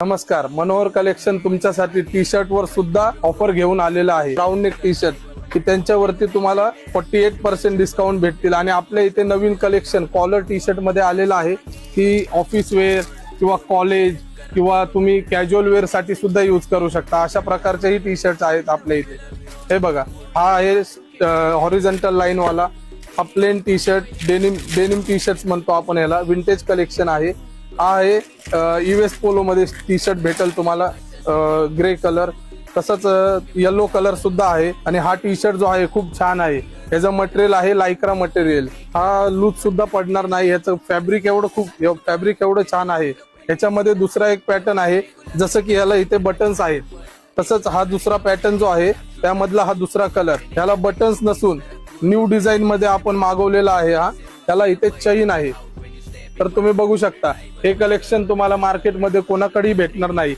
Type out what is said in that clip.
नमस्कार, मनोहर कलेक्शन तुमच्यासाठी T shirt वर सुद्धा ऑफर घेऊन आलेला आहे। राऊंड नेक टी शर्ट की त्यांच्यावरती तुम्हाला 48% डिस्काउंट भेटतील आणि आपल्या इथे नवीन कलेक्शन कॉलर टी शर्ट मध्ये आलेलं आहे की ऑफिस वेअर किंवा कॉलेज किंवा तुम्ही कॅज्युअल वेअर साठी सुद्धा यूज करू शकता। अशा प्रकारचेही टी शर्ट आहेत आपल्या इथे। हे बघा, हा आहे हॉरिझॉन्टल लाईन वाला, हा plain T shirt, denim T shirt म्हणतो आपण याला। विंटेज कलेक्शन आहे। हा आहे यूएस पोलो मध्ये टी शर्ट भेटेल तुम्हाला, ग्रे कलर, तसंच येलो कलर सुद्धा आहे। आणि हा टी शर्ट जो आहे खूप छान आहे। याचं मटेरियल आहे लायक्रा मटेरियल, हा लूज सुद्धा पडणार नाही। याचं फॅब्रिक एवढं छान आहे। याच्यामध्ये दुसरा एक पॅटर्न आहे, जसं की याला इथे बटन्स आहेत, तसंच हा दुसरा पॅटर्न जो आहे त्यामधला हा दुसरा कलर, याला बटन्स नसून न्यू डिझाइन मध्ये आपण मागवलेला आहे। हा त्याला इथे चैन आहे। तर तुम्ही बघू शकता, हे कलेक्शन तुम्हाला मार्केटमध्ये कोणाकडेही भेटणार नाही।